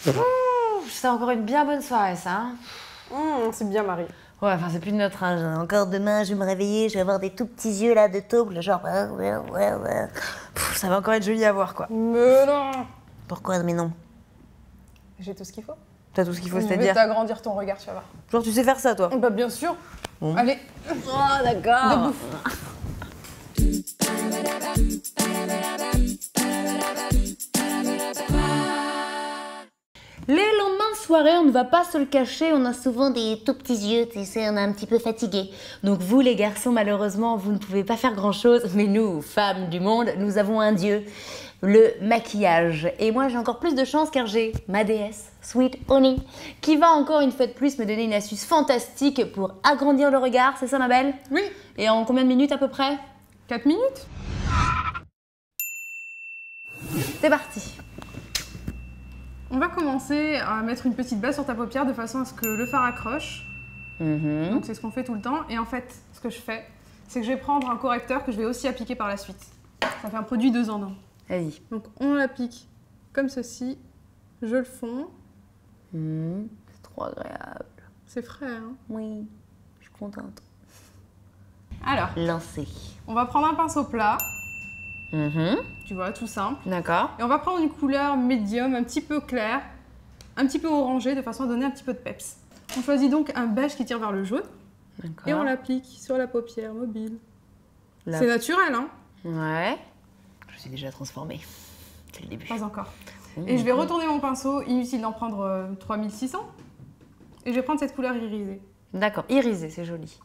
C'est encore une bien bonne soirée, ça. Hein. C'est bien, Marie. Ouais, enfin, c'est plus de notre âge. Hein. Encore demain, je vais me réveiller, je vais avoir des tout petits yeux là de taupe, le genre. Ça va encore être joli à voir, quoi. Mais non. Pourquoi mais non? J'ai tout ce qu'il faut. T'as tout ce qu'il faut, Je vais c'est-à-dire. t'agrandir ton regard, tu vas voir. Genre, tu sais faire ça, toi? Bah bien sûr. Bon. Allez. Oh, d'accord. Les lendemains de soirée, on ne va pas se le cacher, on a souvent des tout petits yeux, tu sais, on est un petit peu fatigué. Donc vous, les garçons, malheureusement, vous ne pouvez pas faire grand-chose. Mais nous, femmes du monde, nous avons un dieu, le maquillage. Et moi, j'ai encore plus de chance car j'ai ma déesse, Sweet Honey, qui va encore une fois de plus me donner une astuce fantastique pour agrandir le regard. C'est ça, ma belle? Oui. Et en combien de minutes à peu près? 4 minutes. C'est parti. On va commencer à mettre une petite base sur ta paupière de façon à ce que le fard accroche. Donc c'est ce qu'on fait tout le temps. Et en fait, ce que je fais, c'est que je vais prendre un correcteur que je vais aussi appliquer par la suite. Ça fait un produit 2 en 1. Vas-y. Donc on l'applique comme ceci. Je le fonds. C'est trop agréable. C'est frais, hein? Oui, je suis contente. Alors, Lancez. on va prendre un pinceau plat. Tu vois, tout simple. D'accord. Et on va prendre une couleur médium, un petit peu claire, un petit peu orangée, de façon à donner un petit peu de peps. On choisit donc un beige qui tire vers le jaune. D'accord. Et on l'applique sur la paupière mobile. Là. C'est naturel, hein? Ouais. Je suis déjà transformée. C'est le début. Pas encore. Et je vais retourner mon pinceau, inutile d'en prendre 3600. Et je vais prendre cette couleur irisée. D'accord. Irisé, c'est joli.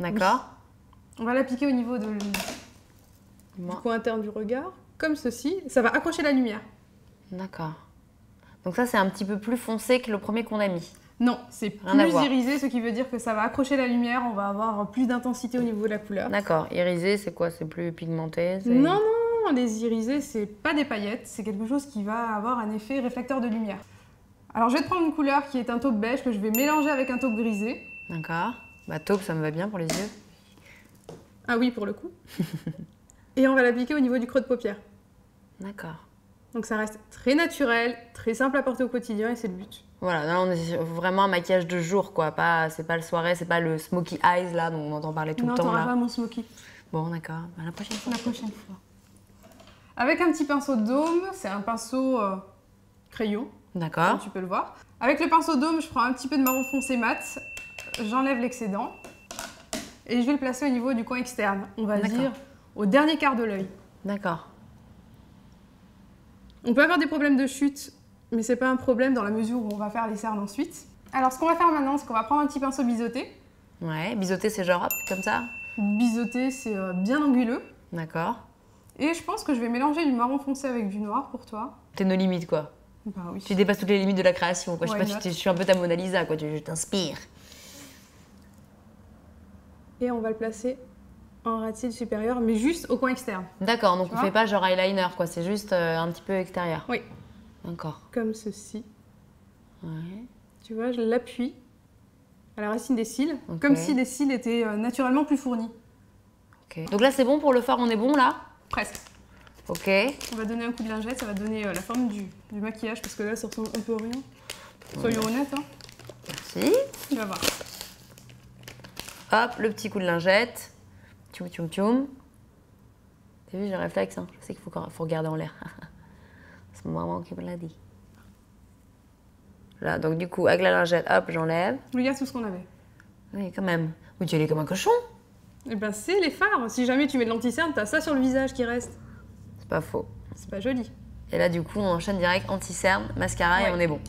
D'accord. On va l'appliquer au niveau du coin interne du regard, comme ceci. Ça va accrocher la lumière. D'accord. Donc ça, c'est un petit peu plus foncé que le premier qu'on a mis. Non, c'est Rien à plus voir. irisé, ce qui veut dire que ça va accrocher la lumière, on va avoir plus d'intensité au niveau de la couleur. D'accord. Irisé, c'est quoi? C'est plus pigmenté? Non, non, les irisés, c'est pas des paillettes, c'est quelque chose qui va avoir un effet réflecteur de lumière. Alors je vais te prendre une couleur qui est un taupe beige que je vais mélanger avec un taupe grisé. D'accord. Bah taupe, ça me va bien pour les yeux. Ah oui, pour le coup. Et on va l'appliquer au niveau du creux de paupière. D'accord. Donc ça reste très naturel, très simple à porter au quotidien et c'est le but. Voilà, là on est sur vraiment un maquillage de jour, quoi. C'est pas le soirée, c'est pas le smoky eyes là dont on entend parler tout Non, le temps t'auras là. pas mon smoky. Bon, d'accord. À la prochaine fois. La prochaine fois. Avec un petit pinceau dôme, c'est un pinceau crayon, comme D'accord. tu peux le voir. Avec le pinceau dôme, je prends un petit peu de marron foncé mat, j'enlève l'excédent et je vais le placer au niveau du coin externe. On va dire au dernier quart de l'œil. D'accord. On peut avoir des problèmes de chute, mais c'est pas un problème dans la mesure où on va faire les cernes ensuite. Alors ce qu'on va faire maintenant, c'est qu'on va prendre un petit pinceau biseauté. Ouais, biseauté, c'est genre hop, comme ça. Biseauté, c'est bien anguleux. D'accord. Et je pense que je vais mélanger du marron foncé avec du noir pour toi. T'es nos limites, quoi. Bah oui. Tu dépasses toutes les limites de la création, quoi. Je sais Why pas, not? je suis un peu ta Mona Lisa, quoi. Je t'inspire. Et on va le placer en ras-de-cils supérieur, mais juste au coin externe. D'accord, donc Tu on vois fait pas genre eyeliner, quoi. C'est juste un petit peu extérieur. Oui. D'accord. Comme ceci. Ouais. Tu vois, je l'appuie à la racine des cils, Ok. comme si les cils étaient naturellement plus fournis. Ok. Donc là, c'est bon pour le fard, on est bon là? Presque. Ok. On va donner un coup de lingette, ça va donner la forme du maquillage, parce que là, ça ressemble un peu à rien. Soyons honnêtes, hein. Merci. Tu vas voir. Hop, le petit coup de lingette. Tchoum, tchoum, tchoum. T'as vu, j'ai un réflexe, hein. Je sais qu'il faut regarder en l'air. C'est maman qui me l'a dit. Là, donc du coup, avec la lingette, hop, j'enlève. Regarde tout ce qu'on avait. Oui, quand même. Oui, tu es comme un cochon. Eh ben, c'est les fards. Si jamais tu mets de l'anti-cerne, t'as ça sur le visage qui reste. C'est pas faux. C'est pas joli. Et là, du coup, on enchaîne direct anti-cerne, mascara et Ouais. on est bon.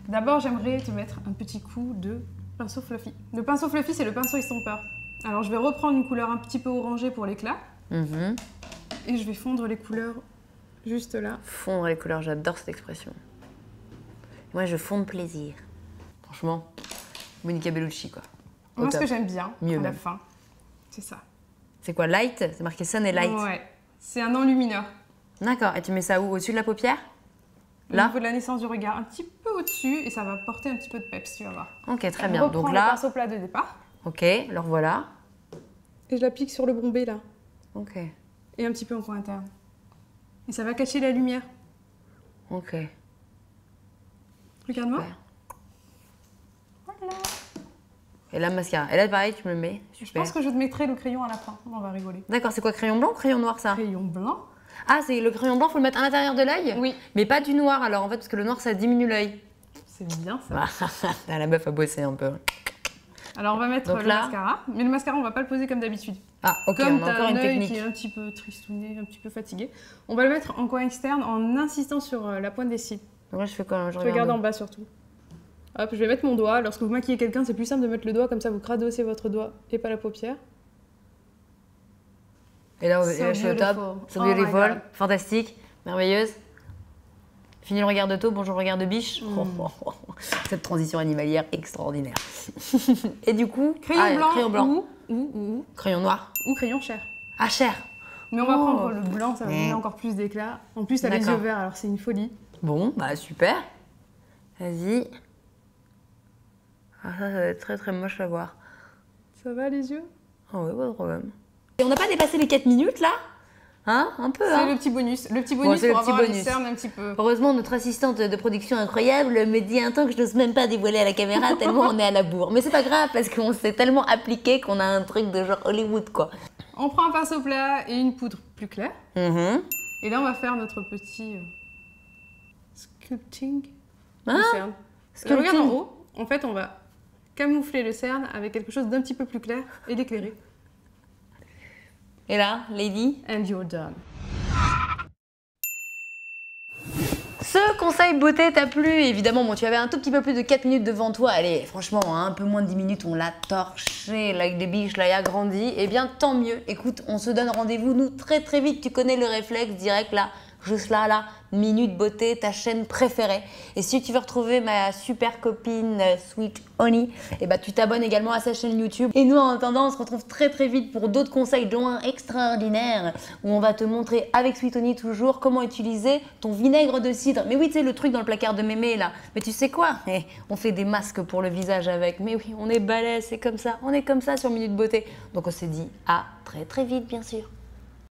D'abord, j'aimerais te mettre un petit coup de pinceau fluffy. Le pinceau fluffy, c'est le pinceau estompeur. Alors, je vais reprendre une couleur un petit peu orangée pour l'éclat. Mhm. Et je vais fondre les couleurs juste là. Fondre les couleurs, j'adore cette expression. Moi, je fonds de plaisir. Franchement, Monica Bellucci, quoi. Au Moi, ce top. que j'aime bien, Mieux à la même. fin, c'est ça. C'est quoi, light? C'est marqué sun et light. Ouais. C'est un enlumineur. D'accord. Et tu mets ça où? Au-dessus de la paupière? Au Là? niveau de la naissance du regard, un petit peu au-dessus, et ça va porter un petit peu de peps, tu vas voir. Ok, très Je bien. reprends Donc le là, pinceau plat de départ. ok, le revoilà. Et je l'applique sur le bombé, là. Ok, Et un petit peu en coin interne. Et ça va cacher la lumière. ok. Plus qu'un noir. Voilà. Et là, mascara. Et là, pareil, tu me le mets. Je pense que je te mettrai le crayon à la fin. On va rigoler. D'accord, c'est quoi, crayon blanc ou crayon noir, ça? Crayon blanc. Ah, c'est le crayon blanc, faut le mettre à l'intérieur de l'œil? Oui. Mais pas du noir, alors, en fait, parce que le noir, ça diminue l'œil. C'est bien ça. La meuf a bossé un peu. Alors, on va mettre Donc le mascara. Mais le mascara, on va pas le poser comme d'habitude. Ah, ok, Comme on a t'as encore un une œil technique. qui est un petit peu tristouné, un petit peu fatigué, on va le mettre en coin externe en insistant sur la pointe des cils. Donc là, je fais quoi? Je Je regarde en regarde. bas surtout. Hop, je vais mettre mon doigt. Lorsque vous maquillez quelqu'un, c'est plus simple de mettre le doigt, comme ça vous cradossez votre doigt et pas la paupière. Et là, So je suis au top. beautiful. So Oh my beautiful. God. Fantastique. Merveilleuse. Fini le regard de taupe, bonjour le regard de biche. Cette transition animalière extraordinaire. Et du coup, Crayon blanc, Crayon Crayon noir. ou crayon chair. Ah, cher. Mais on va Oh. prendre le blanc, ça va donner encore plus d'éclat. En plus, t'as les D'accord. yeux verts, alors c'est une folie. Bon, bah super. Vas-y. Ah, ça va être très très moche à voir. Ça va les yeux? Ah ouais, pas de problème. Et on n'a pas dépassé les 4 minutes là? Hein? Un peu, C'est hein? le petit bonus. Le petit Bon, bonus c'est le pour petit avoir les bonus. cernes un petit peu. Heureusement, notre assistante de production incroyable me dit un temps que je n'ose même pas dévoiler à la caméra tellement on est à la bourre. Mais c'est pas grave parce qu'on s'est tellement appliqué qu'on a un truc de genre Hollywood quoi. On prend un pinceau plat et une poudre plus claire. Et là, on va faire notre petit sculpting. du Ah, cerne. sculpting. Regarde en haut. En fait, on va camoufler le cerne avec quelque chose d'un petit peu plus clair et d'éclairé. Et là, lady? And you're done. Ce conseil beauté t'a plu? Évidemment, bon, tu avais un tout petit peu plus de 4 minutes devant toi. Allez, franchement, hein, un peu moins de 10 minutes, on l'a torché. Like des biches, là, il a grandi. Eh bien, tant mieux. Écoute, on se donne rendez-vous, nous, très très vite. Tu connais le réflexe direct, là, juste là, Minute Beauté, ta chaîne préférée. Et si tu veux retrouver ma super copine Sweet Honey, eh ben, tu t'abonnes également à sa chaîne YouTube. Et nous, en attendant, on se retrouve très très vite pour d'autres conseils de loin extraordinaires où on va te montrer avec Sweet Honey toujours comment utiliser ton vinaigre de cidre. Mais oui, tu sais, le truc dans le placard de mémé là. Mais tu sais quoi? On fait des masques pour le visage avec. Mais oui, on est balèze, c'est comme ça. On est comme ça sur Minute Beauté. Donc on s'est dit à très très vite, bien sûr.